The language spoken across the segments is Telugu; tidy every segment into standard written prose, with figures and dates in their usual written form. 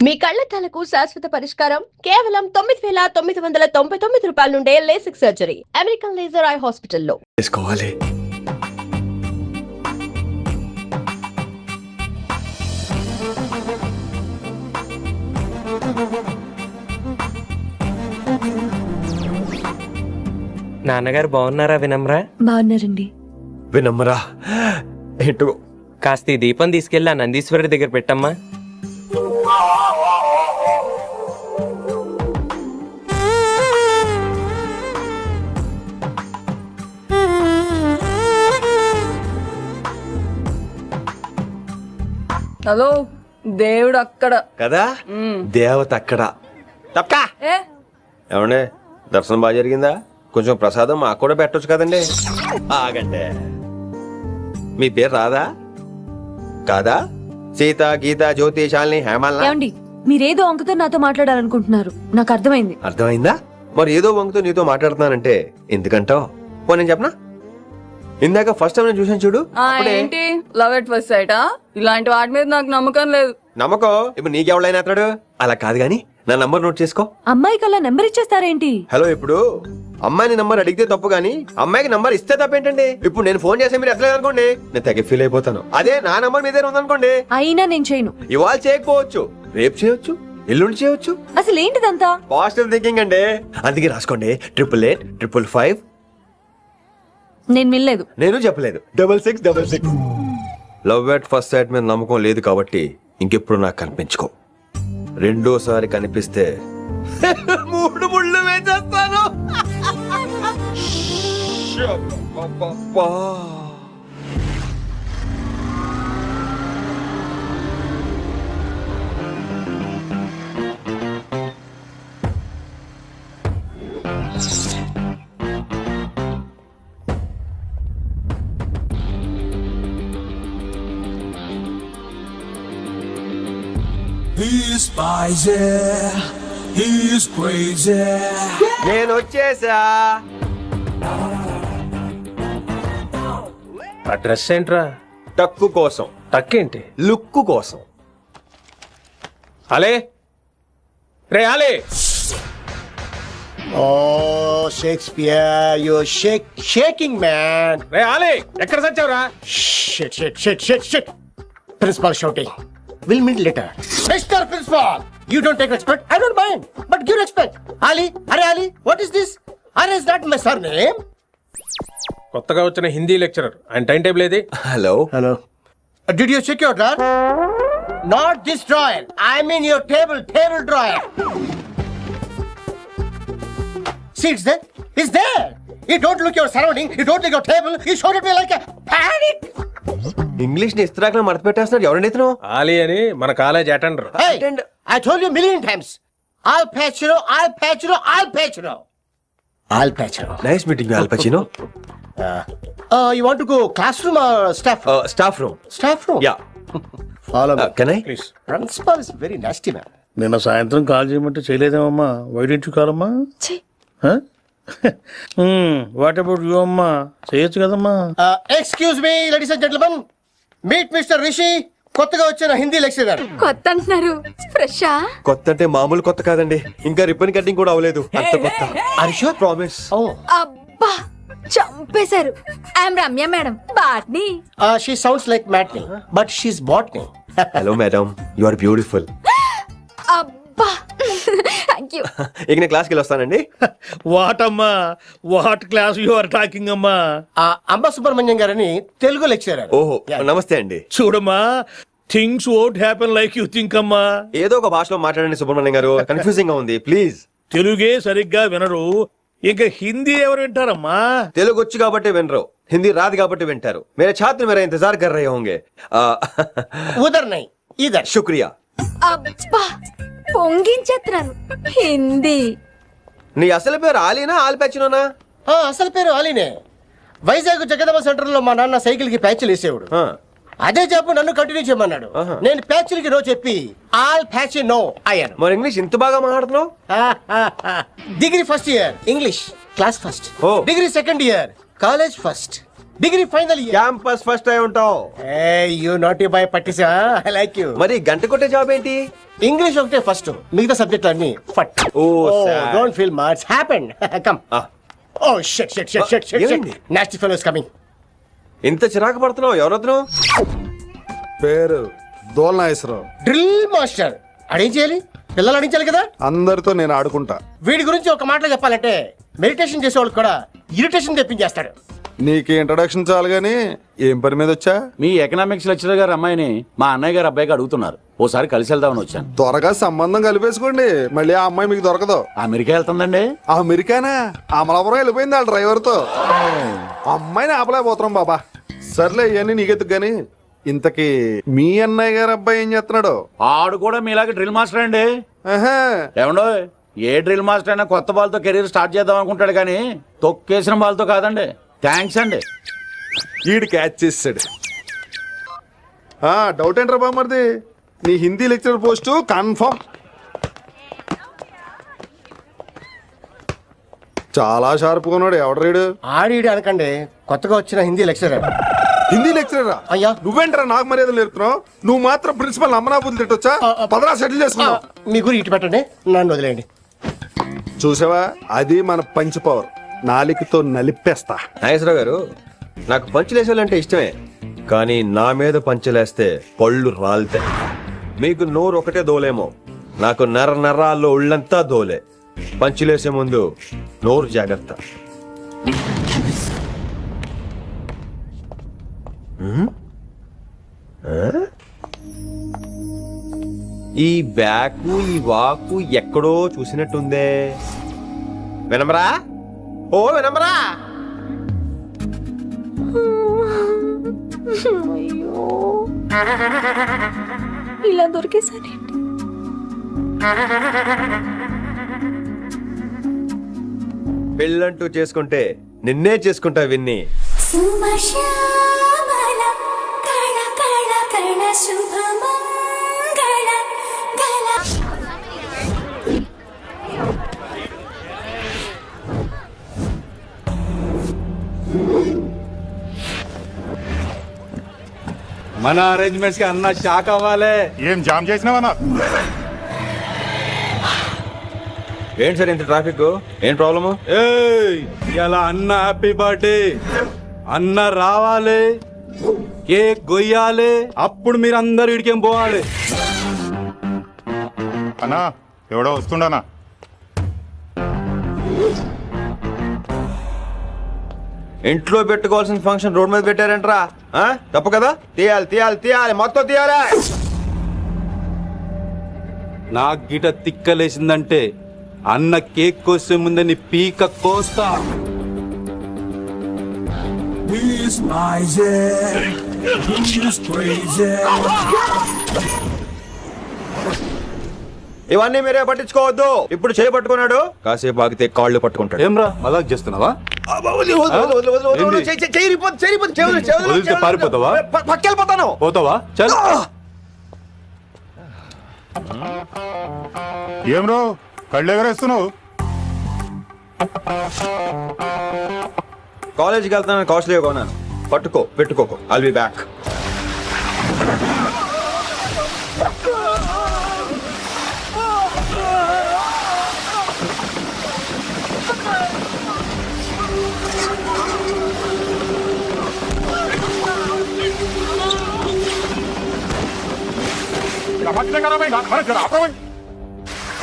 మీ కళ్లద్దాలకు శాశ్వత పరిష్కారం కేవలం 9,999 రూపాయల నుండే LASIK surgery American laser eye హాస్పిటల్లో తీసుకోవాలి. నాన్నగారు బాగున్నారా వినమ్రా? బాగున్నారండి. వినమ్రా ఏంటో కాస్త ఈ దీపం తీసుకెళ్ళి ఆ నందీశ్వరుడి దగ్గర పెట్టమ్మా. హలో, దేవుడు అక్కడ కదా దేవత అక్కడ తప్పకా. ఏమండే దర్శనం బాగా జరిగిందా? కొంచెం ప్రసాదం మాకు కూడా పెట్టొచ్చు కదండి. ఆగండి, మీ పేరు రాదా కాదా? సీత, గీత, జ్యోతి, శాలిని, హేమల్. ఏమండి, మీరేదో అంకుతో నాతో మాట్లాడాలనుకుంటున్నారు, నాకు అర్థమైంది. అర్థమైందా? మరి ఏదో వంగుతో నీతో మాట్లాడుతున్నానంటే ఎందుకంటావు? పో నేను చెప్పనా? ఇందాక ఫస్ట్ టైం నేను చూసాను చూడు. ఏంటి లవ్ ఎట్ ఫస్ట్ సైటా? ఇలాంటి వాటి మీద నాకు నమ్మకం లేదు. నమ్మకం ఇప్పుడు నీకెవడైనా అతడు అలా కాదు గాని నా నంబర్ నోట్ చేసుకో. అమ్మాయికి అలా నెంబర్ ఇచ్చేస్తారేంటి? హలో, ఇప్పుడు అమ్మాయిని నంబర్ అడిగితే తప్పు గానీ అమ్మాయికి నంబర్ ఇస్తే తప్పేంటండి? ఇప్పుడు నేను ఫోన్ చేస్తే మీరు ఎట్లేదు అనుకోండి, నేను తెగ ఫీల్ అయిపోతాను. అదే నా నంబర్ మీ దగ్గర ఉందనుకోండి, అయినా నేను చేయను. ఇవాళ చేయకపోవచ్చు, రేపు చేయొచ్చు, ఎల్లుండి చేయొచ్చు. అసలు ఏంటిదంతా? పాజిటివ్ థింకింగ్ అండి. అందుకే రాసుకోండి 888-555. నేను వినలేదు. నేను చెప్పలేదు 6666. లవ్ ఎట్ ఫస్ట్ సైట్ మీద నమ్మకం లేదు కాబట్టి ఇంకెప్పుడు నాకు కనిపించుకో. రెండోసారి కనిపిస్తే 3 ముళ్ళు వేసేస్తాను. He's spicy, he's crazy. నేను వచ్చేసా. ఆ డ్రెస్ ఏంట్రా? టక్కు కోసం, టక్కేంటి? లుక్కు కోసం. అలే రే అలే. Oh, Shakespeare, you're shaking, man. రే అలే, ఎక్కడ సచ్చావురా? Shit. Principal shouting. We'll meet later. Mr. Principal, you don't take respect. I don't mind, but give respect. Ali, what is this? Ali is not my surname. కొత్తగా వచ్చిన హిందీ లెక్చరర్, ఆయన టైం టేబుల్ ఏది? Hello. Did you check your drawer? Not this drawer. I mean your table drawer. See, it's there. It's there. You don't look your surrounding. You don't look your table. You showed it me like a panic. English ని ఇస్త్రాకులు మడత పెట్టేస్తున్నాడు. ఎవరండి ఇతను? ఆలీ అని మన college attender. Hey, I told you a million times. I'll patch you. Nice meeting all పచినో. You want to go classroom or staff room? Staff room. Staff room? Yeah. Follow me. Can I? Please. Principal is very nasty man. నిన్న సాయంత్రం కాల్ చేయమంటే చేయలేదేమమ్మా? వైడెంట్ కాలమ్మా? వాట్ అబౌట్ యూ అమ్మా? చేయొచ్చు కదమ్మా. Excuse me, ladies and gentlemen. Meet Mr. Rishi. కొత్తగా వచ్చిన హిందీ లెక్చరర్. కొత్త అంటున్నారు, ఫ్రెషా? కొత్త అంటే మామూలు కొత్త కాదండి, ఇంకా రిబ్బన్ కటింగ్ కూడా అవ్వలేదు. అంత కొత్త. Are you sure? Promise. Oh. అబ్బా, చంపేశారు. I'm Ramya madam, botany. She sounds like Matney, but she's botany. Hello madam, you are beautiful. అబ్బా, థ్యాంక్ యూ. ఇక నేను క్లాస్కి వెళ్ళి వస్తానండి. వాట్ అమ్మా, what class you are talking అమ్మా? అంబ సుబ్రహ్మణ్యం గారని తెలుగు లెక్చరర్. ఓహో, నమస్తే అండి. చూడమ్మా, things won't happen like you think అమ్మా. ఏదో ఒక భాషలో మాట్లాడండి సుబ్రహ్మణ్యం గారు, కన్ఫ్యూజింగ్ గా ఉంది ప్లీజ్. తెలుగే సరిగ్గా వినరు, ఇంకా హిందీ ఎవరు వింటారమ్మా? తెలుగు వచ్చు కాబట్టి వినరు, హిందీ రాదు కాబట్టి వింటారు. మేరే ఛాత్ర మేరా ఇంతజార్ కర్ రహే హోంగే. ఉదర్ నై ఇదర్. శుక్రియా. అబ్బా, పొంగించేస్తున్నాను. హిందీ. నీ అసలు పేరు ఆలీనా ఆల్పచ్చినోనా? అసలు పేరు ఆలీనే. వైజాగ్ జగదమ్మ సెంటర్ లో మా నాన్న సైకిల్ కి ప్యాచ్లు వేసేవాడు. అదే చెప్పు నన్ను కంటిన్యూ చేయమన్నాడు. నేను ప్యాచ్లకి నో చెప్పి ఆల్ ప్యాచ్ నో అయ్యాను. మరి ఇంగ్లీష్ ఇంత బాగా మాట్లాడుతున్నావు? Degree first year English class first. Degree second year college first. Degree final year. Campus first అయి ఉంటావు. యూ నాట్ బాయ్ పట్టిసా. I like you. మరి గంట కొట్టే జాబ్ ఏంటి? ఇంగ్లీష్ ఒకటే ఫస్ట్, మిగతా సబ్జెక్ట్ అన్ని ఫట్. sad. Don't feel much happen. Come. Oh shut shut shut shut shut. ఏమైంది? Nasty fellows coming. ఇంత చిరాకు పడుతున్నావు, ఎవరొద్దు? పేరు దోల్నాగేశ్వరరావు. Drill master. అడేం చేయాలి? పిల్లలు అడించాలి కదా. అందరితో నేను ఆడుకుంటా. వీడి గురించి ఒక మాటలో చెప్పాలంటే మెడిటేషన్ చేసేవాళ్ళు కూడా ఇరిటేషన్ తెప్పించేస్తాడు. నీకు ఇంట్రడక్షన్ చాలు గానీ ఏం పని మీద వచ్చా? మీ ఎకనామిక్స్ లెక్చరర్ గారు అమ్మాయిని మా అన్నయ్య గారు అబ్బాయికి అడుగుతున్నారు. ఓసారి కలిసి వెళ్దామని వచ్చాను. త్వరగా సంబంధం కలిపేసుకోండి, మళ్ళీ ఆ అమ్మాయి మీకు దొరకదు. అమెరికా వెళ్తుందండి. అమెరికానా? అమలాపురం వెళ్ళిపోయింది వాళ్ళ డ్రైవర్ తో. అమ్మాయిని ఆపలేకపోతున్నాం బాబా. సర్లే ఇవన్నీ నీకెత్తుకు గాని, ఇంతకీ మీ అన్నయ్య గారు అబ్బాయి ఏం చేస్తున్నాడు? ఆడు కూడా మీలాగే డ్రిల్ మాస్టర్ అండి. ఆహా. ఏమండో, ఏ డ్రిల్ మాస్టర్ అయినా కొత్త బాల్తో కెరీర్ స్టార్ట్ చేద్దాం అనుకుంటాడు కానీ తొక్కేసిన బాల్తో కాదండి. థ్యాంక్స్ అండి. ఈడు క్యాచ్ చేసాడు. డౌట్ ఏంట్రా బామ్మర్ది, నీ హిందీ లెక్చరర్ పోస్టు కన్ఫర్మ్. చాలా షార్ప్గా ఉన్నాడు. ఎవడరీడు? ఆడిడి అనకండి, కొత్తగా వచ్చిన హిందీ లెక్చరర్. హిందీ లెక్చరరా? అయ్యా. నువ్వేంట్రా నాకు మర్యాద నేర్పుతున్నావు? నువ్వు మాత్రం ప్రిన్సిపల్ అమ్మనాబుద్ధి తిట్టొచ్చా? పదరా సెటిల్ చేసుకున్నావు. మీ గురి ఇటు పెట్టండి, నన్ను వదిలేయండి. చూసావా, అది మన పంచ్ పవర్. నాలికతో నలిపేస్తా. నాగేశ్వరరావు గారు, నాకు పంచులేసాలంటే ఇష్టమే, కానీ నా మీద పంచులేస్తే పళ్ళు రాలితే. మీకు నోరు ఒకటే దోలేమో, నాకు నరాల్లో ఒళ్ళంతా దోలే. పంచులేసే ముందు నోరు జాగ్రత్త. ఈ బ్యాకు ఈ వాకు ఎక్కడో చూసినట్టుందే. వినమరా? ఓ వినమరా? ఇలా దొరికేసానండి. పెళ్ళంటూ చేసుకుంటే నిన్నే చేసుకుంటా విన్ని. మన అరేంజ్మెంట్స్ కి అన్న షాక్ అవ్వాలి. ఏం జామ్ చేసినావా? ఏంటి సార్ ఇంత ట్రాఫిక్? ఏం ప్రాబ్లము? ఇలా అన్న హ్యాపీ బర్త్డే, అన్న రావాలి, కేక్ గొయ్యాలి, అప్పుడు మీరు అందరు ఇడికేం పోవాలి. అన్నా ఎవడో వస్తుండనా? ఇంట్లో పెట్టుకోవాల్సిన ఫంక్షన్ రోడ్ మీద పెట్టారంట్రా. తప్పు కదా? తీయాలి తీయాలి తీయాలి, మొత్తం తీయాలి. నాకు గిట తిక్కలేసిందంటే అన్న కేక్ కోసే ముందని పీక కోస్తా. He's miser, he's crazy. ఇవన్నీ మీరే పట్టించుకోవద్దు. ఇప్పుడు చేయి పట్టుకున్నాడు, కాసేపు ఆగితే కాళ్ళు పట్టుకుంటాడు. ఏమ్రా మజాక్ చేస్తున్నావా? వదిలితే పారిపోతావా? పక్కెళ్ళిపోతాను. పోతావా? చల్. ఏం రో కళ్ళు ఎగరేస్తున్నావు? కాలేజీకి వెళ్తాను, కాస్ట్లీగా కొన్నాను. పట్టుకో, పెట్టుకోకో. I'll be back.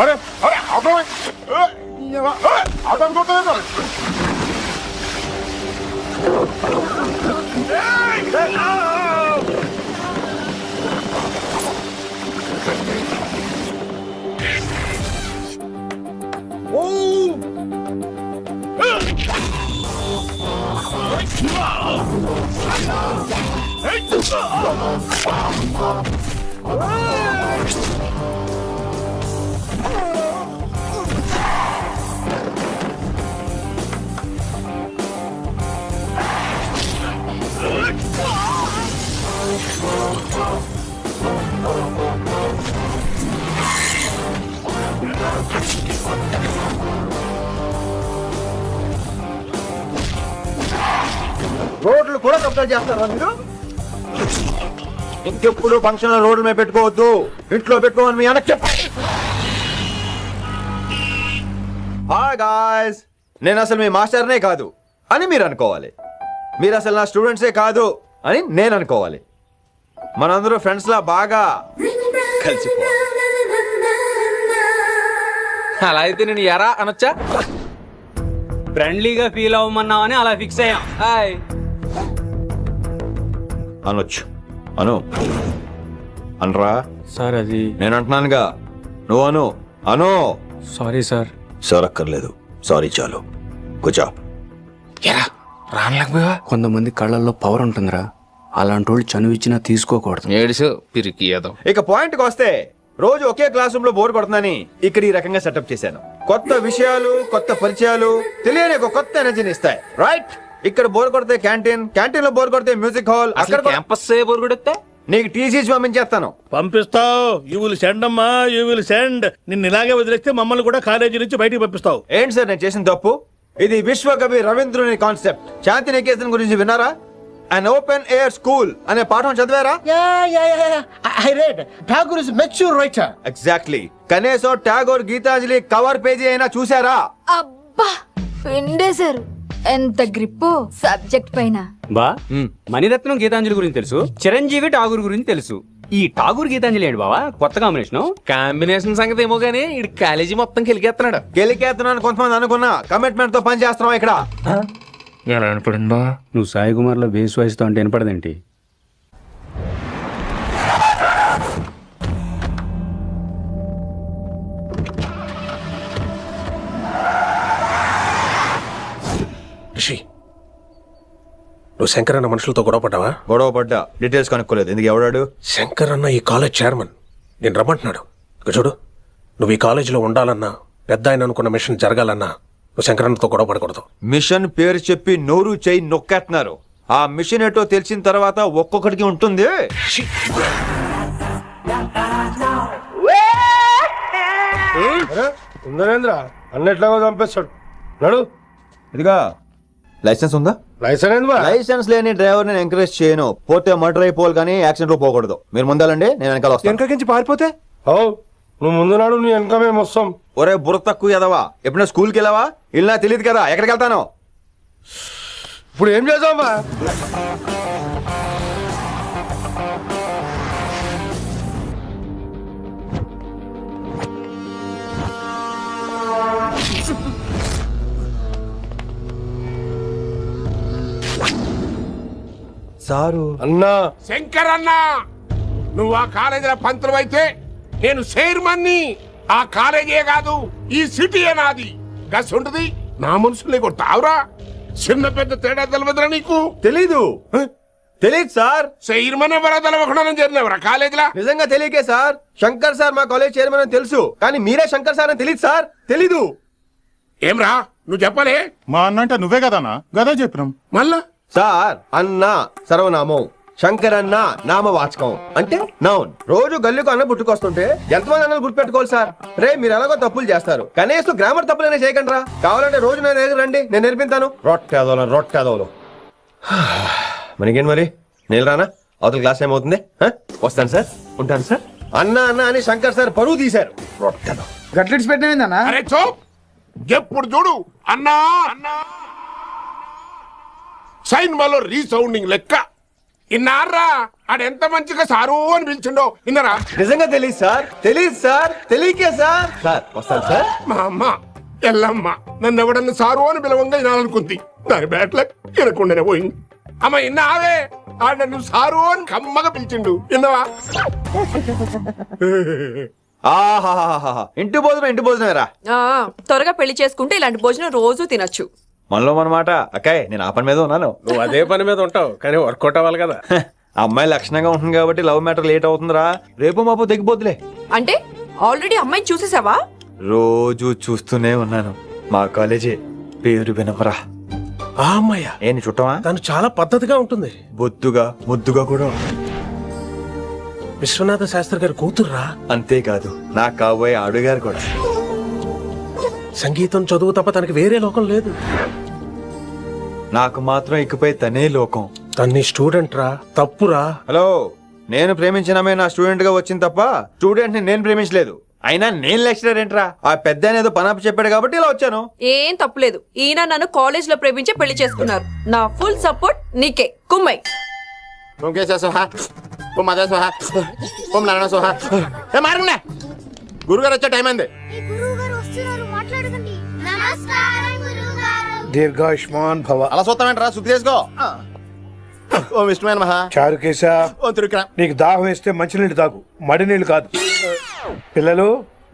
అరే అరే రోడ్లు కూడా కంప్లైంట్ చేస్తారా మీరు? ఇంకెప్పుడు ఫంక్షన్ రోడ్ల మీద పెట్టుకోవద్దు, ఇంట్లో పెట్టుకోమని మీ అన్నకి చెప్పండి. హాయ్ గాయ్స్, నేను అసలు మీ మాస్టర్నే కాదు అని మీరు అనుకోవాలి. మీరు అసలు నా స్టూడెంట్సే కాదు అని నేను అనుకోవాలి. మనందరూ ఫ్రెండ్స్ లా బాగా కలిసిపోవాలి. అలా అయితే నేను ఎరా అనొచ్చా? ఫ్రెండ్లీగా ఫీల్ అవ్వమన్నావని అలా ఫిక్స్ అయ్యాం. హాయ్ అనొచ్చు, అను అనరా సార్. అది నేను అంటున్నానుగా, నువ్వు అను. అను. Sorry sir. సార్ అక్కర్లేదు, సారీ చాలు. కూర్చో. రానలేకపోయా. కొంతమంది కళ్ళల్లో పవర్ ఉంటుందిరా, అలాంటి వాళ్ళు చనువు ఇచ్చినా తీసుకోకూడదు. ఏడిసో పిరికి ఏదో. ఇక పాయింట్కి వస్తే, రోజు ఒకే క్లాస్ రూమ్ లో బోర్ కొడుతుందని ఇక్కడ ఈ రకంగా సెటప్ చేశాను. కొత్త విషయాలు, కొత్త పరిచయాలు తెలియని ఒక కొత్త ఎనర్జీని ఇస్తాయి. రైట్? ఇక్కడ బోర్ కొడితే క్యాంటీన్, క్యాంటీన్ లో బోర్ కొడితే మ్యూజిక్ హాల్, అక్కడ క్యాంపస్ బోర్ కొడితే నీకు టీసీస్ పంపించేస్తాను. పంపిస్తావు. యూ విల్ సెండ్ అమ్మా, యూ విల్ సెండ్. నిన్ను ఇలాగే వదిలేస్తే మమ్మల్ని కూడా కాలేజీ నుంచి బయటికి పంపిస్తావు. ఏంటి సార్ నేను చేసిన తప్పు? ఇది విశ్వకవి రవీంద్రుని కాన్సెప్ట్. శాంతి నికేతన్ గురించి విన్నారా? అన్ ఓపెన్ ఎయిర్ స్కూల్ అనే పాఠం చదివారా? I read. Tagore is a mature writer. Exactly. కనీసం టాగోర్ గీతాంజలి కవర్ పేజీ అయినా చూసారా? అబ్బా పిండేశారు. ఎంత గ్రిప్పు సబ్జెక్ట్ పైన. బా మణిరత్నం గీతాంజలి గురించి తెలుసు, చిరంజీవి ఠాగూర్ గురించి తెలుసు. ఈ ఠాగూర్ గీతాంజలి ఏంటి బావా కొత్త కాంబినేషన్ సంగతి ఏమో గానీ ఇడు కాలేజీ మొత్తం కెలికేస్తున్నాడు. గెలికేస్తున్నాను కొంతమంది అనుకున్నా, కమిట్మెంట్ తో పని చేస్తున్నాం ఇక్కడ. ఎలా అనిపడిందా? నువ్వు సాయి కుమార్ లో బేస్ వాయిస్ తో అంటే వినపడదేంటి? రిషి, నువ్వు శంకర్ అన్న మనుషులతో గొడవ పడ్డావా? గొడవ పడ్డా, డీటెయిల్స్ కనుక్కోలేదు. ఎందుకు? ఎవడాడు? శంకర్ అన్న ఈ కాలేజ్ చైర్మన్. నేను రమ్మంటున్నాడు. ఇక చూడు, నువ్వు ఈ కాలేజీలో ఉండాలన్నా, పెద్ద ఆయన అనుకున్న మిషన్ జరగాలన్నా నువ్వు శంకర్ అన్నతో గొడవ పడకూడదు. మిషన్ పేరు చెప్పి నోరు చేయి నొక్కేస్తున్నారు. ఆ మిషన్ ఏటో తెలిసిన తర్వాత ఒక్కొక్కడికి ఉంటుంది. ఉందనేంద్ర అన్నెట్లాగో చంపేస్తాడు. నడు. ఇదిగా లైసెన్స్ ఉందా? లైసెన్స్ లేని డ్రైవర్ నేను ఎంకరేజ్ చేయను. పోతే మర్డర్ అయిపోవాలి కానీ యాక్సిడెంట్ లో పోకూడదు. మీరు ముందాలండి, నేను వెనకాల వస్తాను. వెనకకించి పారిపోతే నువ్వు ముందు నాడు నీ వెనక మేము వస్తాం. ఒరే బుర్ర తక్కువ ఎదవా, ఎప్పుడైనా స్కూల్కి వెళ్ళావా? ఇలా తెలియదు కదా ఎక్కడికి వెళ్తాను. ఇప్పుడు ఏం చేద్దామా? సారు అన్నా శంకర్ అన్న, నువ్వు ఆ కాలేజీలో పంతులు అయితే నేను చైర్మన్ని. ఆ కాలేజీ కాదు, ఈ సిటీ నాది. గస్ ఉంటుంది నా మనుషుల్ని కొట్టావురా. చిన్న పెద్ద తేడా తెలవదురా నీకు? తెలీదు. తెలీదు సార్. చైర్మన్ ఎవరో తెలవకుండా చేరినవరా కాలేజీలా? నిజంగా తెలియకే సార్. శంకర్ సార్ మా కాలేజ్ చైర్మన్ అని తెలుసు, కానీ మీరే శంకర్ సార్ అని తెలియదు సార్. తెలీదు. ఏమ్రా నువ్వు చెప్పలే? మా అన్న అంటే నువ్వే కదన్నా, గదా చెప్పినాం. మళ్ళా సార్ అన్న సర్వనామం, శంకర్ అన్న నామవాచకం అంటే నౌన్. రోజు గల్లుకు అన్న పుట్టుకొస్తుంటే ఎంతమంది అన్నలు గుర్తుపెట్టుకోవాలి సార్? రే మీరు ఎలాగో తప్పులు చేస్తారు, కనీసం గ్రామర్ తప్పులనే చేయకండి రా. కావాలంటే రోజు నా దగ్గర రండి, నేను నేర్పిస్తాను. రొట్టెదోలు మనకేంటి మరి? నేను రానా? అవతల క్లాస్ ఏమవుతుంది? వస్తాను సార్, ఉంటాను సార్. అన్న అన్న అని శంకర్ సార్ పరువు తీశారు. రొట్టెదో గట్లెట్స్ పెట్టినవేందన్నా? అరే చో, ఎప్పుడు చూడు అన్నా అన్నా. సైన్ malo రీసౌండింగ్ లెక్క. ఇన్నారా ఆడెంత మంచిగా సారు అని పిలిచిండో ఇన్నరా? నిజంగా తెలియదు సార్, తెలియదు సార్, తెలియకే సార్. సార్ వస్తాను సార్. మా అమ్మ ఎల్లమ్మ నన్ను ఎవడన్నా సారు అని పిలవంగా వినాలనుకుంది. దాని బ్యాట్ల వినకుండానే పోయింది. అమ్మ ఇన్నావే, ఆడ నన్ను సారు అని కమ్మగా పిలిచిండు. విన్నవా? ఆహాహాహా, ఇంటి భోజనమేరా. త్వరగా పెళ్లి చేసుకుంటే ఇలాంటి భోజనం రోజు తినొచ్చు. మనలో మనమాట. అక్కాయ్ నేను ఆ పని మీద ఉన్నాను. నువ్వు అదే పని మీద ఉంటావు, కానీ వర్కౌట్ అవ్వాలి కదా. అమ్మాయి లక్షణంగా ఉంటుంది కాబట్టి లవ్ మ్యాటర్ లేట్ అవుతుందిరా. రేపు మాపు దిగిపోతులే. అంటే ఆల్రెడీ అమ్మాయిని చూసేసావా? రోజు చూస్తూనే ఉన్నాను. మా కాలేజీ పేరు వినమరా. ఆ అమ్మాయ ఏంటి చుట్టమా? తను చాలా పద్ధతిగా ఉంటుంది, బొద్దుగా ముద్దుగా కూడా ఉంటుంది. విశ్వనాథ శాస్త్రి గారి కూతుర్రా. అంతేకాదు నా కాబోయే అడుగారు కూడా. సంగీతం చదువు తప్ప తనకి వేరే లోకం లేదు. నాకు మాత్రం ఇకపై తనే లోకం. తన్ని స్టూడెంట్ రా, తప్పురా. హలో, నేను ప్రేమించిన అమ్మాయి నా స్టూడెంట్ గా వచ్చింది తప్ప స్టూడెంట్ ని నేను ప్రేమించలేదు. అయినా నేను లెక్చరర్ ఏంట్రా? ఆ పెద్ద ఏదో పనాపు చెప్పాడు కాబట్టి ఇలా వచ్చాను. ఏం తప్పులేదు. ఈయన నన్ను కాలేజ్ లో ప్రేమించి పెళ్లి చేసుకున్నారు. నా ఫుల్ సపోర్ట్ నీకే. కుమ్మై. ఓం కేశవ సోహా, ఓం మాధవ సోహా, ఓం నారాయణ సోహా. ఏ మారండి, గురుగారు వచ్చే టైం అయింది. దీర్ఘాయుష్మాన్ భవ. అలా చూస్తామంటారా? శుద్ధి చేసుకో. ఓం విష్ణుమైన మహా. చారుకేశ, ఓం తిరుక్రా. నీకు దాహం వేస్తే మంచినీళ్ళు తాగు, మడి నీళ్ళు కాదు. పిల్లలు,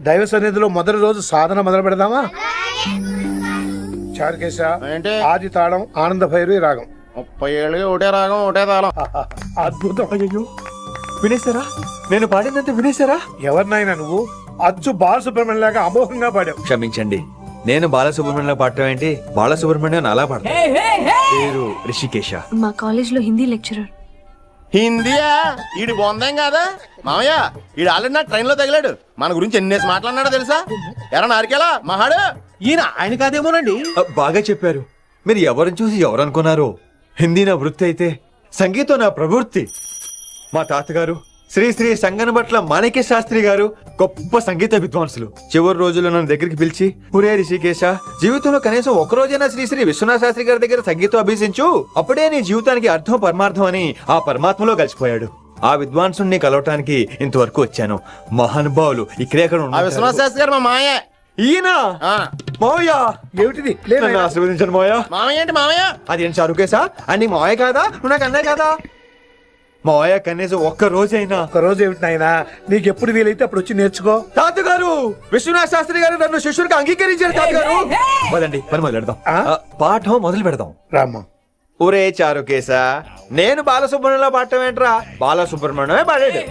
దైవ సన్నిధిలో మొదటి రోజు సాధన మొదలు పెడదామా? చారుకేశ, ఏంటి? ఆది తాళం ఆనంద భైరవి రాగం. 30 ఏళ్ళుగా ఒకటే రాగం ఒకటే తాళం. అద్భుతం. అయ్యో, వినేశారా? నేను పాడిందంటే వినేశారా? ఎవరినైనా నువ్వు అచ్చు బాలసుబ్రహ్మణ్యం లాగా అమోఘంగా పాడావు. క్షమించండి, నేను బాలసుబ్రహ్మణ్యంలో పాడటం ఏంటి? బాలసుబ్రహ్మణ్యం అలా పాడతాను. పేరు రిషికేశ. మా కాలేజ్ లో హిందీ లెక్చరర్. హిందీయా? ఈడు బొందేం కాదా మామయ్య? ఈడు ఆల్రెడీ నా ట్రైన్ లో తగిలాడు. మన గురించి ఎన్నేసి మాట్లాడినాడో తెలుసా? ఎరా నారికేలా మహాడు. ఈయన ఆయన కాదేమోనండి. బాగా చెప్పారు. మీరు ఎవరిని చూసి ఎవరు అనుకున్నారు? హిందీ నా వృత్తి అయితే సంగీతం నా ప్రవృత్తి. మా తాతగారు శ్రీ శ్రీ సంగనబట్ల మాణిక్య శాస్త్రి గారు గొప్ప సంగీత విద్వాంసులు. చివరి రోజుల్లో నన్ను దగ్గరికి పిలిచి, ఒరే రిషికేశ, జీవితంలో కనీసం ఒక రోజైనా శ్రీ శ్రీ విశ్వనాథ శాస్త్రి గారి దగ్గర సంగీతం అభ్యసించు, అప్పుడే నీ జీవితానికి అర్థం పరమార్థం అని ఆ పరమాత్మలో కలిసిపోయాడు. ఆ విద్వాంసుని కలవటానికి ఇంతవరకు వచ్చాను. మహానుభావులు ఇక్కడే అక్కడ ఆ విశ్వనాథ శాస్త్రి గారు మా మామయ్య. ఈయన మావయ్య. ఏమిటిది? నన్ను ఆశీర్వదించండి మావయ్య. మామయ్య ఏంటి మామయ్య? అదేంటి చారుకేశా? అని మావయ్య కాదా? నువ్వు నాకు అన్నయ్య కాదా? మావయ్య కనీసం ఒక్క రోజైనా. ఒక రోజు ఏమిటి నాయనా, నీకు ఎప్పుడు వీలైతే అప్పుడు వచ్చి నేర్చుకో. తాతగారు, విశ్వనాథ శాస్త్రి గారు నన్ను శిష్యుడికి అంగీకరించారు. తాతగారు, పదండి పని మొదలు పెడదాం. పాఠం మొదలు పెడదాం. రామ్మా. ఒరే చారుకేశ, నేను బాలసుబ్రహ్మణ్యంలో పాడటం ఏంట్రా? బాలసుబ్రహ్మణ్యమే పాడాడు.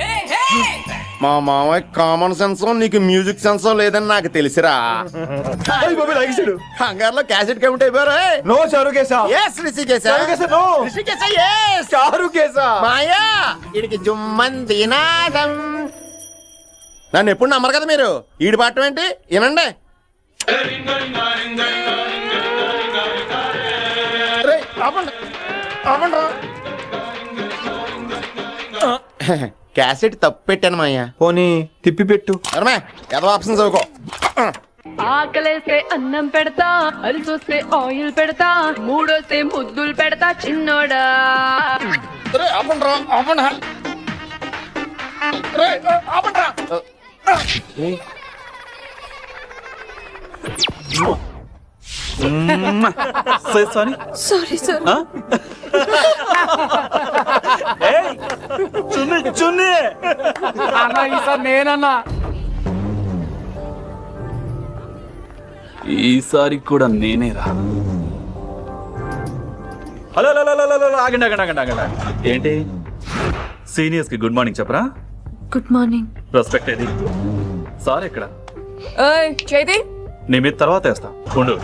మా మామయ్య కామన్ సెన్స్ నీకు మ్యూజిక్ సెన్స్ లేదని నాకు తెలిసిరా. కంగారులో క్యాసెట్ కమిట్ అయిపోయారు. No Charukesha. Yes Rishikesha. No Rishikesha. Yes Charukesha. మాయా ఈడికి జుమ్మంది నాదం. నన్ను ఎప్పుడు నమ్మరు కదా మీరు. ఈడి పాడటం ఏంటి? వినండి. క్యాసెట్ తప్పు పెట్టాను మాయ్యా. పోనీ తిప్పి పెట్టు. ఏదో ఆప్షన్ చదువుకో. ఆకలేస్తే అన్నం పెడతా, అరిసొస్తే ఆయిల్ పెడతా, మూడోస్తే ముద్దులు పెడతా చిన్నోడా. Sorry sir. నేనన్నా ఈసారి కూడా నేనేరా. హలో ఆగండి ఆగండి ఆగండి ఆగండి. ఏంటి సీనియర్స్ కి గుడ్ మార్నింగ్ చెప్పరా? Good morning. రెస్పెక్ట్ ఏది? సార్ ఎక్కడ? చేతి నీ మీద తర్వాత వేస్తా ఉండు.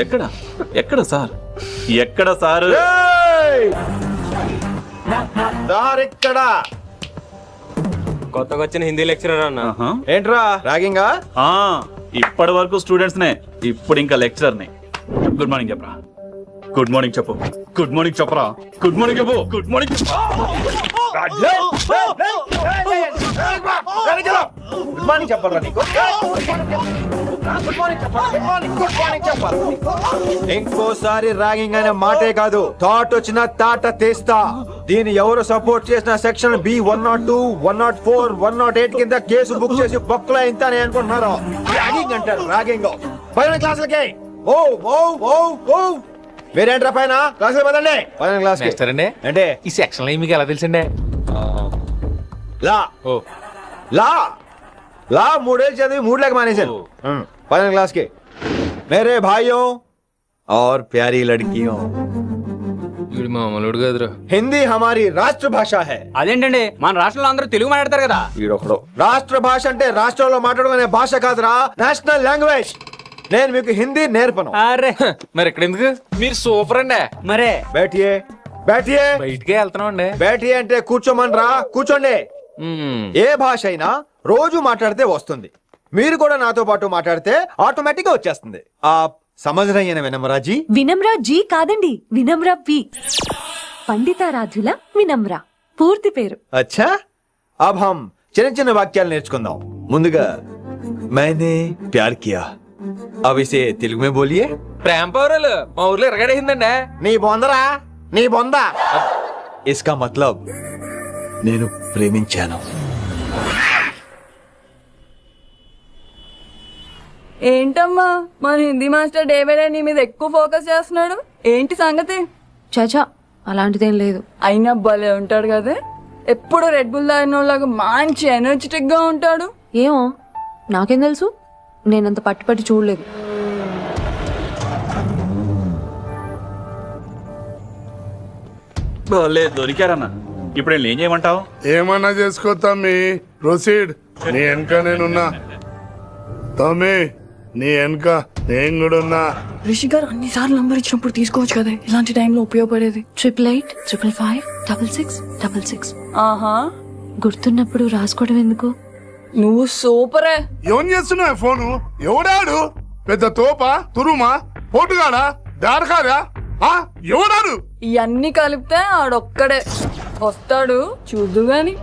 ఎక్కడ ఎక్కడ సార్? ఎక్కడ సార్? ఇక్కడ కొత్తగా వచ్చిన హిందీ లెక్చరర్ అన్న. ఏంట్రా రాగింగా? ఇప్పటి వరకు స్టూడెంట్స్ నే, ఇప్పుడు ఇంకా లెక్చరర్ నే. గుడ్ మార్నింగ్ చెప్పరా. గుడ్ మార్నింగ్ చెప్పు. గుడ్ మార్నింగ్ చెప్పరా. గుడ్ మార్నింగ్ చెప్పు. గుడ్ మార్నింగ్ గుడ్ మార్నింగ్ చెప్పాలా నీకు? ఇంకోసారి ర్యాగింగ్ అనే మాటే కాదు, థాట్ వచ్చిన తాట తీస్తా. దీన్ని ఎవరు సపోర్ట్ చేసిన సెక్షన్ B102, 104, 108 కింద కేసు బుక్ చేసి బొక్కలో ఇంతనే అనుకుంటున్నారు. ర్యాగింగ్ అంటారు ర్యాగింగ్. పైన క్లాసులకి ఓ ఓ ఓ ఓ వేరేంట్రా పైన క్లాసులు పదండి. పైన క్లాస్ అంటే ఈ సెక్షన్ మీకు ఎలా తెలిసిండే? లా లా లా 3 ఏళ్ళు చదివి 3 लाख మానేశాను. పైన क्लास के मेरे भाइयों और प्यारी लड़कियों, మామూలుడు కదరా. हिंदी हमारी राष्ट्र भाषा है. అదేంటండి, మన రాష్ట్రంలో అందరూ తెలుగు మాట్లాడతారు కదా. రాష్ట్ర భాష అంటే రాష్ట్రంలో మాట్లాడుకునే భాష కాదురా, నేషనల్ లాంగ్వేజ్. నేను మీకు హిందీ నేర్పను. అరే మరి ఇక్కడ ఎందుకు? మీరు సూపర్ అండి. మరే బైఠియే బైఠియే. బయటికే వెళ్తున్నాం అండి. బైఠియే అంటే కూర్చోమనరా, కూర్చోండి. ఏ భాష అయినా రోజు మాట్లాడితే వస్తుంది. మీరు కూడా నాతో పాటు మాట్లాడితే ఆటోమేటిక్ గా వచ్చేస్తుంది. ఆ సమజ్ రహే వినమ్రా జీ? వినమ్రా జీ కాదండి, వినమ్రా పి. పండితారాధ్యుల వినమ్ర. పూర్తి పేరు. అచ్చా అబ్ హమ్ చిన్న చిన్న వాక్యాలు నేర్చుకుందాం. ముందుగా मैंने प्यार किया. अब इसे తెలుగు में बोलिए. ప్రేమ పౌరులు మా ఊర్లో ఎరగడేసిందండి. నీ బొందరా, నీ బొంద. इसका मतलब నేను ప్రేమించాను. ఏంటమ్మా మన Hindi master day by day నీ మీద ఎక్కువ ఫోకస్ చేస్తున్నాడు. ఏంటి సంగతి? చాచా అలాంటిదేం లేదు. అయినా భలే ఉంటాడు కదా, ఎప్పుడు రెడ్ బుల్ తాగినోళ్ళగా మంచి ఎనర్జెటిక్ గా ఉంటాడు. ఏమో నాకేం తెలుసు, నేనంత పట్టుపట్టి చూడలేదు. దొరికారన్నా. ఇప్పుడు నేను ఏం చేయమంటావు? ఏమన్నా చేసుకో తమ్మి, ప్రొసీడ్. నీ వెనక నేనున్నా తమ్మి, నీ వెనక నేను కూడా ఉన్నా. రిషి గారు అన్నిసార్లు నంబర్ ఇచ్చినప్పుడు తీసుకోవచ్చు కదా, ఇలాంటి టైంలో ఉపయోగపడేది. 8885556666. ఆహా, గుర్తున్నప్పుడు రాసుకోవడం ఎందుకు? నువ్వు సూపరే. ఏం చేస్తున్నావు ఫోను? ఎవడాడు? పెద్ద తోప, తురుమా, పోటుగాడా, దారకారా? ఎవడాడు? ఇవన్నీ కలిపితే ఆడొక్కడే వస్తాడు, చూద్దు గాని.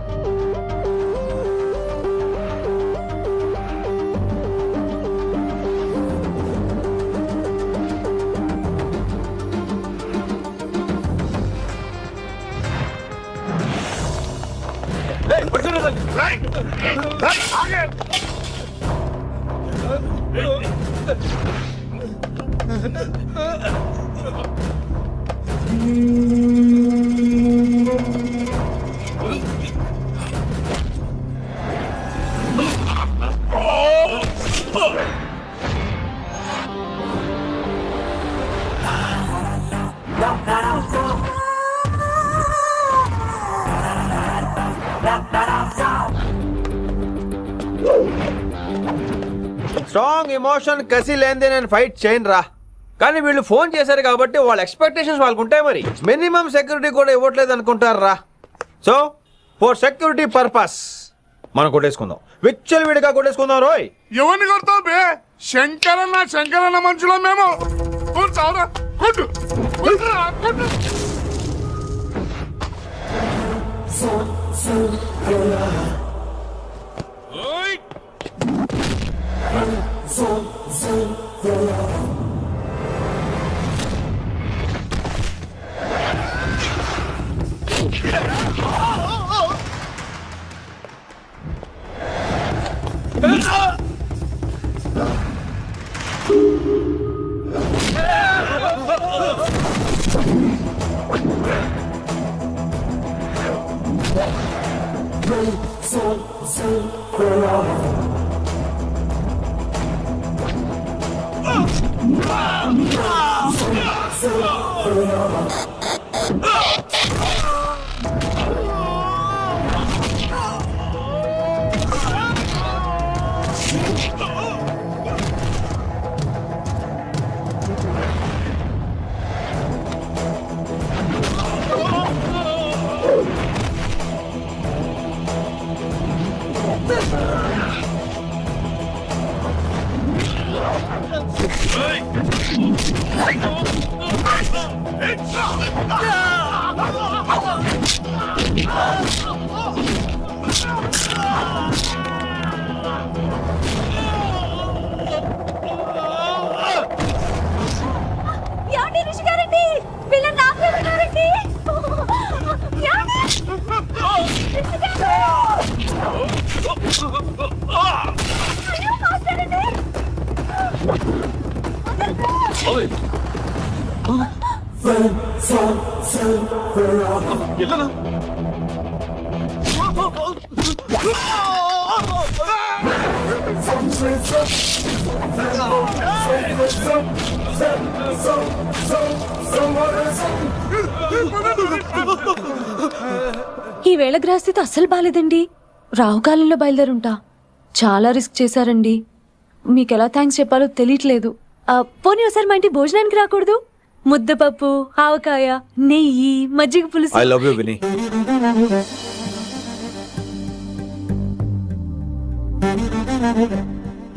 స్ట్రాంగ్ ఎమోషన్ కసి లేనిదే నేను ఫైట్ చేయను రా. కానీ వీళ్ళు ఫోన్ చేశారు కాబట్టి వాళ్ళ ఎక్స్పెక్టేషన్స్ వాళ్ళకు ఉంటాయి. మరి మినిమం సెక్యూరిటీ కూడా ఇవ్వట్లేదు అనుకుంటారు రా. సో ఫర్ సెక్యూరిటీ పర్పస్ మనం కొట్టేసుకుందాం, విచ్చలు విడిగా కొట్టేసుకుందాం. రోయ్ ఎవరిని కొడతావు బే? శంకరన్న శంకరన్న మనుషులో మేము. చావురా, కొట్టు కొట్టురా, కొట్టు. ఈ వేళ గ్రహస్థితి అస్సలు బాలేదండి. రావుకాలంలో బయలుదేరుంటా. చాలా రిస్క్ చేశారండి. మీకు ఎలా థ్యాంక్స్ చెప్పాలో తెలియట్లేదు. పోనీ ఒకసారి మా ఇంటి భోజనానికి రాకూడదు? ముద్దపప్పు, ఆవకాయ, నెయ్యి, మజ్జిగ పులుసు. ఐ లవ్ యు విని.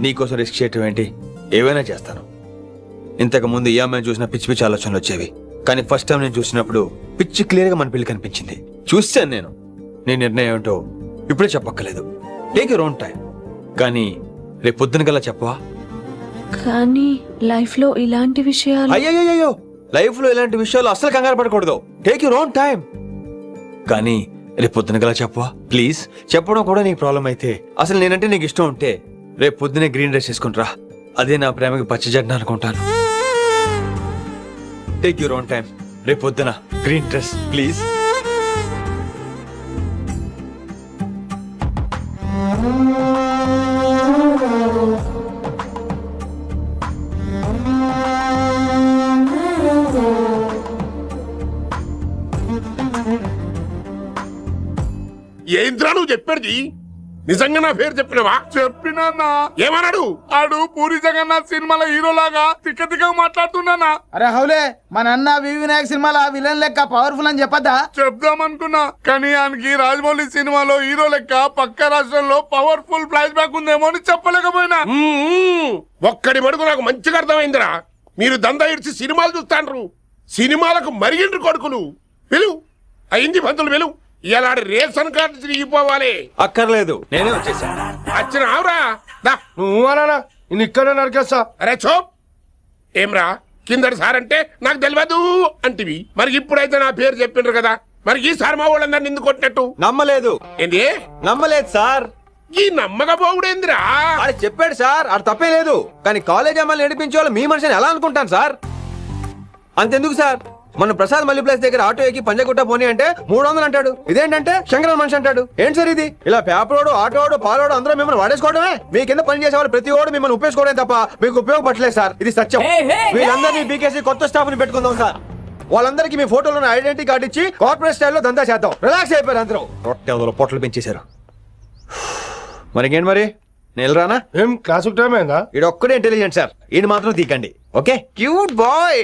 నీకోసం రిస్క్ చేయటం ఏంటి? ఏవైనా చేస్తాను. ఇంతకు ముందు ఈ అమ్మాయిని చూసిన పిచ్చి పిచ్చి ఆలోచనలు వచ్చేవి. కానీ ఫస్ట్ టైం నేను చూసినప్పుడు పిచ్చి క్లియర్ గా మన పెళ్లి కనిపించింది. చూశాను నేను. నీ నిర్ణయం ఏంటో ఇప్పుడే చెప్పక్కర్లేదు. Take your own time. కానీ రేపు పొద్దున గల్లా చెప్పవా? కానీ లైఫ్ లో ఇలాంటి విషయాలు అయ్యో లైఫ్ లో ఇలాంటి విషయాలు అస్సలు కంగారు పడకూడదు. Take your own time. కానీ రేపు పొద్దున గల చెప్పవా ప్లీజ్? చెప్పడం కూడా నీకు ప్రాబ్లం అయితే, అసలు నేనంటే నీకు ఇష్టం ఉంటే రేపు పొద్దునే గ్రీన్ డ్రెస్ వేసుకుంటారా. అదే నా ప్రేమకి పచ్చి జెండా అనుకుంటాను. Take your own time. రేపు పొద్దున గ్రీన్ డ్రెస్ ప్లీజ్. ఏంద్రా నువ్వు చెప్పేది? నిజంగా నా పేరు చెప్పినవా? చెప్పినా ఏమన్నాడు? ఆడు పూరి జగన్నాథ్ సినిమాలో హీరో లాగా తిక్క మాట్లాడుతున్నానా? అరే హౌలే మన అన్న వినాయక్ సినిమాలో విలన్ లెక్క పవర్ఫుల్ అని చెప్పద్దా? చెప్దామనుకున్నా కానీ ఆయనకి రాజమౌళి సినిమాలో హీరో లెక్క పక్క రాష్ట్రంలో పవర్ఫుల్ ఫ్లాష్ బ్యాక్ ఉందేమో అని చెప్పలేకపోయినా. ఒక్కడి మడుగు నాకు మంచిగా అర్థమైందిరా. మీరు దందా ఇడిచి సినిమాలు చూస్తాండ్రు. సినిమాలకు మరిగిండ్రు కొడుకులు. వెలు అయింది పంతులు వెలు. ఇలా రేషన్ కార్డు తిరిగిపోవాలి. అక్కర్లేదు, నేనే వచ్చేసా. వచ్చిన ఆవురా. నువ్వు అనా నేను ఇక్కడ నరికేస్తా. అరే చోప్. ఏమ్రా కిందటి సార్ అంటే నాకు తెలియదు అంటివి. మరి ఇప్పుడైతే నా పేరు చెప్పిండ్రు కదా, మరి ఈసారి మా వాళ్ళందరినీ ఎందుకు కొట్టినట్టు? నమ్మలేదు. ఏంది? నమ్మలేదు సార్. ఈ నమ్మకపోవుడేందిరా? ఆడు చెప్పాడు సార్, ఆడు తప్పే లేదు. కానీ కాలేజ్ అమ్మాయిలు నడిపించే వాళ్ళు మీ మనిషిని ఎలా అనుకుంటాను సార్? అంతెందుకు సార్, మన ప్రసాద్ మల్లి ప్లేస్ దగ్గర ఆటో ఎక్కి పంజగుట్ట పోనీ అంటే 300 అంటాడు. ఇదేంటంటే శంకరన్ మనిషి అంటాడు. ఏంటి సార్ ఇది? ఇలా పేపరోడు, ఆటోడు, పాలోడు అందరూ మిమ్మల్ని వాడేసుకోవడమే. మీ కింద పని చేసే వాళ్ళు ప్రతి ఓడు మిమ్మల్ని ఉపయోగించుకోవడం తప్ప మీకు ఉపయోగపడలేదు సార్. ఇది సత్యం. వీళ్ళందరినీ బీకేసి కొత్త స్టాఫ్ ని పెట్టుకుందాం సార్. వాళ్ళందరికీ మీ ఫోటోలో ఐడెంటిటీ కార్డు ఇచ్చి కార్పొరేట్ స్టైల్లో దందా చేద్దాం. రిలాక్స్ అయిపోయారు అందరూ. రొట్టె పొట్టలు పెంచేశారు. మరికేంటి మరి నేను రానా? ఏం క్లాసుకు టైం అయిందా? ఈడు ఒక్కడే ఇంటెలిజెంట్ సార్, ఈయన మాత్రం తీకండి. Okay cute boy.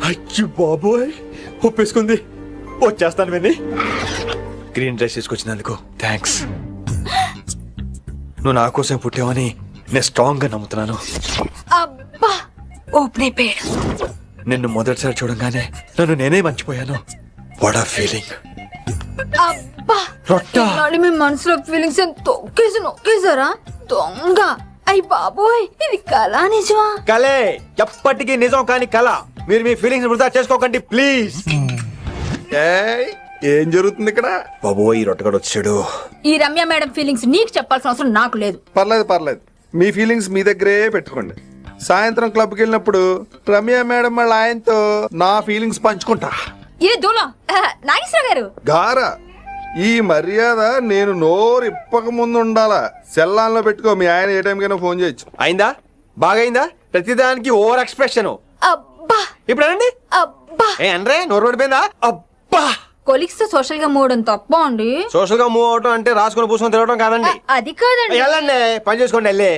అచ్చి బాబోయ్ ఒప్పేసుకుంది. వచ్చేస్తాను విని. గ్రీన్ డ్రెస్ తీసుకొచ్చినందుకు థ్యాంక్స్. నువ్వు నా కోసం పుట్టావని నేను స్ట్రాంగ్ గా నమ్ముతున్నాను. అబ్బా ఓపెన్ అయిపోయాడు. నిన్ను మొదటిసారి చూడంగానే నన్ను నేనే మర్చిపోయాను. వాట్ ఆ ఫీలింగ్. అబ్బా రొట్టా. మీ మనసులో ఫీలింగ్స్ తొక్కేసి నొక్కేసారా దొంగ? అయ్యి బాబోయ్ ఇది కళ నిజమా? కలే, ఎప్పటికీ నిజం కాని కళ. మీరు మీ ఫీలింగ్స్ వృధా చేసుకోకండి ప్లీజ్. ఏం జరుగుతుంది ఇక్కడ? బాబోయ్ రొట్టగడు వచ్చాడు. ఈ రమ్య మేడం ఫీలింగ్స్ నీకు చెప్పాల్సిన అవసరం నాకు లేదు. పర్లేదు మీ ఫీలింగ్స్ మీ దగ్గరే పెట్టుకోండి. సాయంత్రం క్లబ్కి వెళ్ళినప్పుడు రమ్య మేడం వాళ్ళ ఆయనతో నా ఫీలింగ్స్ పంచుకుంటా. ఏ దూలం నాగేశ్వర గారు గారా, ఈ మర్యాద నేను నోరు ఇప్పక ముందు ఉండాలా. సెల్లాన్లో పెట్టుకో. మీ ఆయన ఏ టైం కైనా ఫోన్ చేయొచ్చు. అయిందా? బాగైందా? ప్రతిదానికి ఓవర్ ఎక్స్ప్రెషన్. అబ్బా ఇప్పుడు అనండి. అబ్బా ఏ అనరే నోరు పడిపోయిందా? అబ్బా. కొలిక్స్ తో సోషల్ గా మూవ్ తప్ప అండి. సోషల్ గా మూవ్ అవటం అంటే రాసుకొని పూసుకొని తిరగడం కాదండి. అది కాదండి. వెళ్ళండి పని చేసుకోండి. వెళ్ళే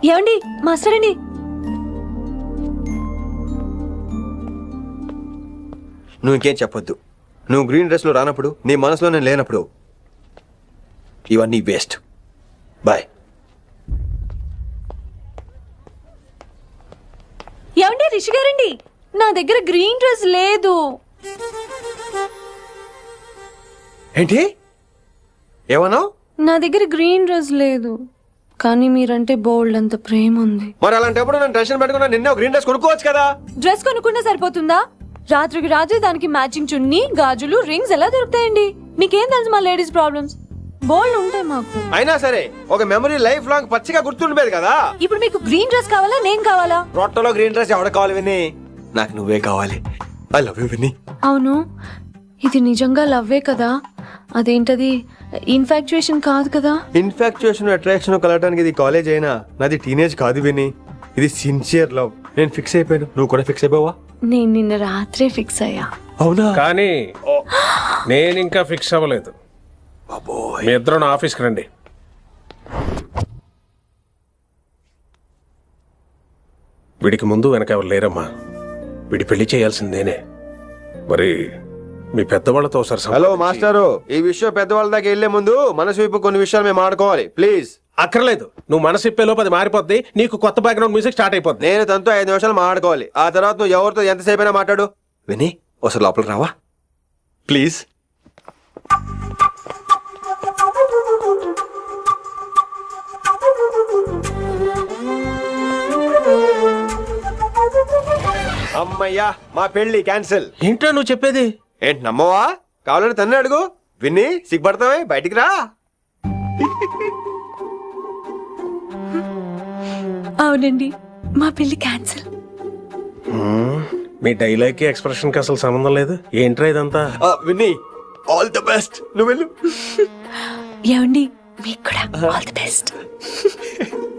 ఏమండి మాస్టర్ అండి. నువ్వు ఇంకేం చెప్పొద్దు. నువ్వు గ్రీన్ డ్రెస్ లో రానప్పుడు, నీ మనసులో నేను లేనప్పుడు ఇవన్నీ వేస్ట్. బాయ్. ఏమండి రిషి గారండి, నా దగ్గర గ్రీన్ డ్రెస్ లేదు. ఏంటి ఏమన్నావు? నా దగ్గర గ్రీన్ డ్రెస్ లేదు, కానీ మీరంటే బోల్డ్ అంత ప్రేమ ఉంది. మరి అలాంటప్పుడు నేను టెన్షన్ పెట్టుకున్నా నిన్నే గ్రీన్ డ్రెస్ కొనుక్కోవచ్చు కదా. డ్రెస్ కొనుక్కున్నా సరిపోతుందా? రాత్రికి రాత్రి దానికి మ్యాచింగ్ చున్నీ, గాజులు, రింగ్స్ ఎలా దొరుకుతాయండి? మీకేం తెలుసు మా లేడీస్ ప్రాబ్లమ్స్? బోల్డ్ ఉంటాయి మాకు. అయినా సరే ఒక మెమరీ లైఫ్ లాంగ్ పచ్చిగా గుర్తుండిపోయేది కదా. ఇప్పుడు మీకు గ్రీన్ డ్రెస్ కావాలా, నేను కావాలా? రొట్టలో గ్రీన్ డ్రెస్ ఎవడ కావాలి విని? నాకు నువ్వే కావాలి. ఐ లవ్ యూ విని. అవును, ఇది నిజంగా లవ్వే కదా? అదేంటది ఇన్ఫాక్చుయేషన్ కాదు కదా? ఇన్ఫాక్చుయేషన్ అట్రాక్షన్ కలగడానికి ఇది కాలేజ్ అయినా నాది టీనేజ్ కాదు విని. ఇది సిన్సియర్ లవ్. నేను ఫిక్స్ అయిపోయాను. నువ్వు కూడా ఫిక్స్ అయిపోవా? నేను నిన్న రాత్రే ఫిక్స్ అయ్యా. అవునా? కానీ నేను ఇంకా ఫిక్స్ అవ్వలేదు. మీ ఇద్దరు నా ఆఫీస్కి రండి. వీడికి ముందు వెనక ఎవరు లేరమ్మా. వీడి పెళ్లి చేయాల్సిందేనే. మరి మీ పెద్దవాళ్ళతో ఒకసారి హలో మాస్టారు, ఈ విషయం పెద్దవాళ్ళ దాకా వెళ్లే ముందు మనసు వైపు కొన్ని విషయాలు మేము ఆడుకోవాలి ప్లీజ్. అక్కర్లేదు, నువ్వు మనసు ఇప్పేలోపు అది మారిపోద్ది. నీకు కొత్త బ్యాక్గ్రౌండ్ మ్యూజిక్ స్టార్ట్ అయిపోద్ది. నేను తనతో 5 నిమిషాలు మాట్లాడుకోవాలి. ఆ తర్వాత నువ్వు ఎవరితో ఎంతసేపు అయినా మాట్లాడు. విని ఒకసారి లోపలికి రావా ప్లీజ్. అమ్మయ్యా, మా పెళ్లి క్యాన్సిల్. ఏంటో నువ్వు చెప్పేది? ఏంటి నమ్మవా? కావాలని తన్నే అడుగు. విన్ని సిగ్గుపడతావే, బయటికి రా. అవునండి, మా పెళ్లి క్యాన్సిల్. మీ డైలాగ్ కి ఎక్స్ప్రెషన్ కి అసలు సంబంధం లేదు. ఏంట్రా ఇదంతా? విన్ని ఆల్ ది బెస్ట్. నువ్వు వెళ్ళు. ఏమండి, మీకు కూడా ఆల్ ది బెస్ట్.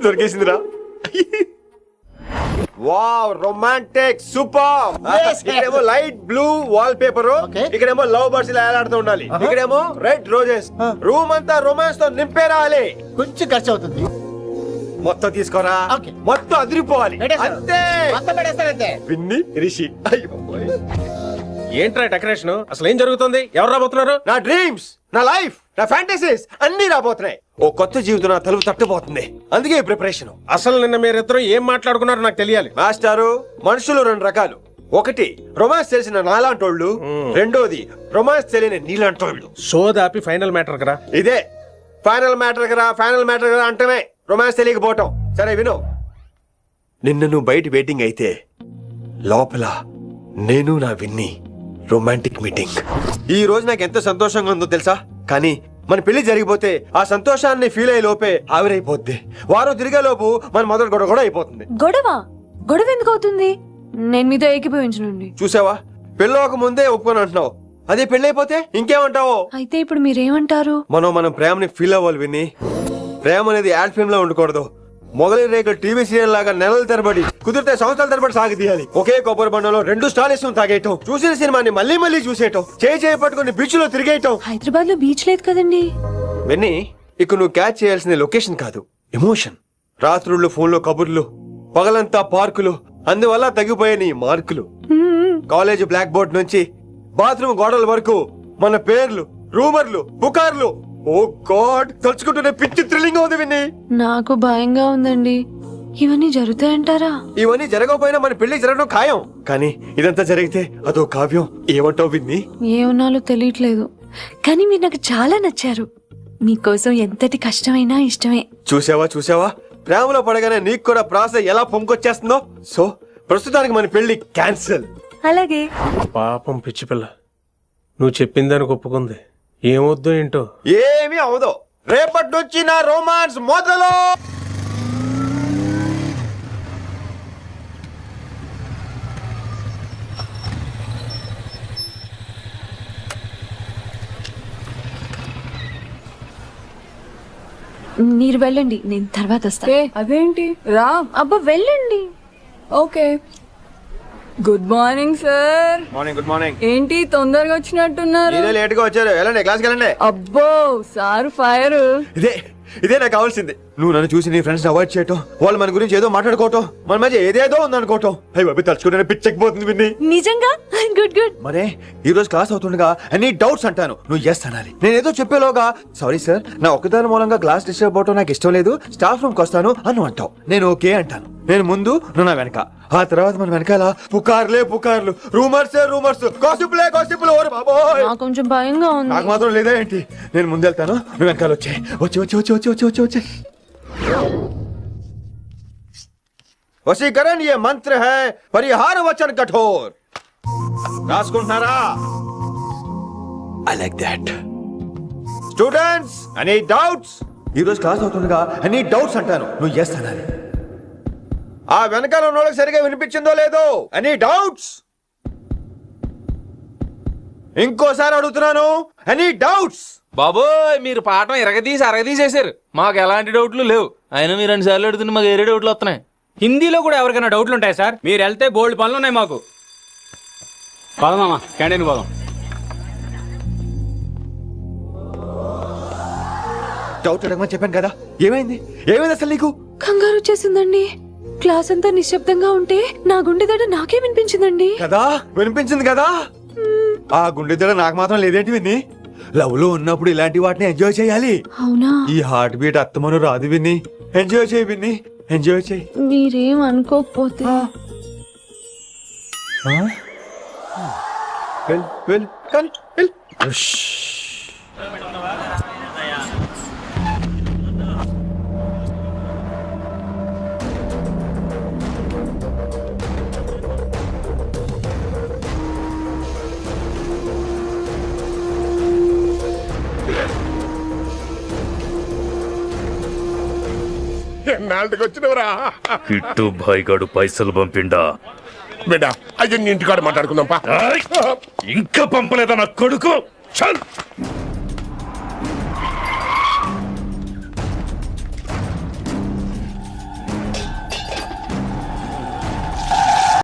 దొరికేసిందిరా. Wow, romantic, super. ఇక్కడేమో లైట్ బ్లూ వాల్ పేపర్, ఇక్కడేమో లవ్ బర్డ్స్ ఇలా ఏలాడుతూ ఉండాలి, ఇక్కడేమో రెడ్ రోజెస్. రూమ్ అంతా రొమాన్స్ తో నింపే రావాలి. కొంచెం ఖర్చు అవుతుంది. మొత్తం తీసుకోరా, మొత్తం అదిరిపోవాలి అంతే. విన్ని రిషి. ఏంట్రా డెకరేషన్? అసలు ఏం జరుగుతుంది? ఎవరు రాబోతున్నారు? నా డ్రీమ్స్, నా లైఫ్, నా ఫ్యాంటసీస్ అన్ని రాబోతున్నాయి. ఓ కొత్త జీవితం నా తలుపు తట్టబోతుంది. అందుకే ప్రిపరేషన్. అసలు నిన్న మీరిద్దరు ఏం మాట్లాడుకున్నారో నాకు తెలియాలి. మాస్టారు, మనుషులు 2 రకాలు. ఒకటి రొమాన్స్ తెలిసిన నాలాంటోళ్ళు, రెండోది రొమాన్స్ తెలియని నీలాంటోళ్ళు. సోదాపి ఫైనల్ మ్యాటర్ కదా. ఇదే ఫైనల్ మ్యాటర్ కదా. ఫైనల్ మ్యాటర్ కదా అంటమే రొమాన్స్ తెలియకపోవటం. సరే విను, నిన్న నువ్వు బయట వెయిటింగ్ అయితే లోపల నేను నా విన్ని రొమాంటిక్ మీటింగ్. ఈ రోజు నాకు ఎంత సంతోషంగా ఉందో తెలుసా? కానీ మన పెళ్లి జరిగిపోతే ఆ సంతోషాన్ని ఫీల్ అయ్యే లోపే ఆవిరైపోద్ది. వారం తిరిగే లోపు మన మొదటి గొడవ కూడా అయిపోతుంది. గొడవ ఎందుకు అవుతుంది? నేను మీతో ఏకీభవించనండి. చూసావా, పెళ్ళవక ముందే ఒప్పుకొని అంటున్నావు. అదే పెళ్ళైపోతే ఇంకేమంటావు? అయితే ఇప్పుడు మీరేమంటారు? మనం ప్రేమని ఫీల్ అవ్వాలి విని. ప్రేమ అనేది యాడ్ ఫిల్మ్ లో ఉండకూడదు. మొగలి రేకులు టీవీ సీరియల్ లాగా నెలల తరబడి, కుదిరితే సంవత్సరాల తరబడి సాగదీయాలి. ఒకే కొబ్బరి బండలో 2 స్టాలిస్ తాగేయటం, చూసిన సినిమాని మళ్ళీ మళ్ళీ చూసేయటం, చేయి పట్టుకుని బీచ్ లో తిరిగేయటం. హైదరాబాద్ లో బీచ్ లేదు కదండి. విన్ని, ఇక నువ్వు క్యాచ్ చేయాల్సిన లొకేషన్ కాదు, ఎమోషన్. రాత్రుళ్ళు ఫోన్ లో కబుర్లు, పగలంతా పార్కులు, అందువల్ల తగ్గిపోయే నీ మార్కులు. కాలేజ్ బ్లాక్ బోర్డ్ నుంచి బాత్రూమ్ గోడల వరకు మన పేర్లు, రూమర్లు, పుకార్లు. ఓ గాడ్, తలుచుకుంటూనే పిచ్చి థ్రిల్లింగ్ అవుతుంది విన్ని. నాకు భయంగా ఉందండి. ఇవన్నీ జరుగుతాయంటారా? ఇవన్నీ జరగకపోయినా మన పెళ్లి జరగడం ఖాయం. కానీ ఇదంతా జరిగితే అదో కావ్యం. ఏమంటావు విన్ని? ఏమన్నాలో తెలియట్లేదు, కానీ మీరు నాకు చాలా నచ్చారు. మీకోసం ఎంతటి కష్టమైనా ఇష్టమే. చూసావా, ప్రేమలో పడగానే నీకు కూడా ప్రాసెస్ ఎలా పొంగొచ్చేస్తుందో. సో ప్రస్తుతానికి మన పెళ్లి క్యాన్సిల్. అలాగే. పాపం పిచ్చి పిల్ల, నువ్వు చెప్పిందానికి ఒప్పుకుంది. ఏమొద్దు ఏంటో. ఏమీ అవదో. రేపటి నుంచి నా రొమాన్స్ మొదలు. మీరు వెళ్ళండి, నేను తర్వాత వస్తా. అదేంటి రా. అబ్బా వెళ్ళండి. Okay. Good morning sir. Morning. Good morning. ఏంటి తొందరగా వచ్చినట్టున్నారు? మీరే లేట్ గా వచ్చారు. వెళ్ళండి, క్లాస్కి వెళ్ళండి. అబ్బో సార్ ఫైర్. ఇదే నాకు కావాల్సింది. నువ్వు నన్ను చూసి నీ ఫ్రెండ్స్ అవాయిడ్ చేయటం, వాళ్ళు మన గురించి ఏదో మాట్లాడుకోవటం, మన మధ్య ఏదేదో ఉందనుకోవటం. అయ్యి బాబు, తలుచుకుంటే పిచ్చెక్కిపోతుంది విన్ని. నిజంగా గుడ్. మరే ఈ రోజు క్లాస్ అవుతుండగా అన్ని డౌట్స్ అంటాను, నువ్వు ఎస్ అనాలి. నేను ఏదో చెప్పేలోగా సారీ సార్, నా ఒక్కదాని మూలంగా క్లాస్ డిస్టర్బ్ అవటం నాకు ఇష్టం లేదు, స్టాఫ్ రూమ్ కి వస్తాను అని అంటావు. నేను ఓకే అంటాను. నేను ముందు, నువ్వు నా వెనక. ఆ తర్వాత మన వెనకాల పుకార్లు, రూమర్స్, గాసిప్లే. ఓరు బాబోయ్, నాకు కొంచెం భయంగా ఉంది. నాకు మాత్రం లేదా ఏంటి? నేను ముందెళ్తాను, నువ్వు వెనకాల వచ్చే. వశీకరణ ये मंत्र है, परिहार वचन कठोर. రాసుకుంటున్నారా? I like that. Students, any doubts? ఈ రోజు క్లాస్ అవుతుండగా any doubts అంటాను, నువ్వు yes అనాలి. ఆ వెనకాల ఉన్న వాళ్ళకి సరిగా వినిపించిందో లేదో? any doubts? ఇంకోసారి అడుగుతున్నాను, any doubts? బాబోయ్, మీరు పాఠం అరగదీసేశారు. మాకు ఎలాంటి డౌట్లు లేవు. అయినా మీరు 2 సార్లు అడుగుతుంటే మాకు వేరే డౌట్లు వస్తున్నాయి. హిందీలో కూడా ఎవరికైనా డౌట్లు ఉంటాయి సార్? మీరు వెళ్తే బోల్డ్ పనులు ఉన్నాయి మాకు. పోదామా, క్యాంటీన్ పోదాం. డౌట్ అడగమని చెప్పాను కదా, ఏమైంది అసలు నీకు? కంగారు వచ్చేసిందండి. క్లాస్ అంతా నిశ్శబ్దంగా ఉంటే నా గుండె దడ నాకే వినిపించిందండి. కదా వినిపించింది కదా. ఆ గుండె దడ నాకు మాత్రం లేదేంటి విన్ని? లవ్ లో ఉన్నప్పుడు ఇలాంటి వాటిని ఎంజాయ్ చేయాలి. అవునా? ఈ హార్ట్ బీట్ అత్తమను రాదు విన్ని. ఎంజాయ్ చేయి విన్ని, ఎంజాయ్ చేయి. మీరేం అనుకోకపోతే. ఎన్నాళ్ళకి వచ్చినవరా? కిట్టు భాయ్ గాడు పైసలు పంపిండా? బిడ్డ అయ్యో ఇంటికాడ మాట్లాడుకుందాంపా. ఇంకా పంపలేదా నా కొడుకు? చల్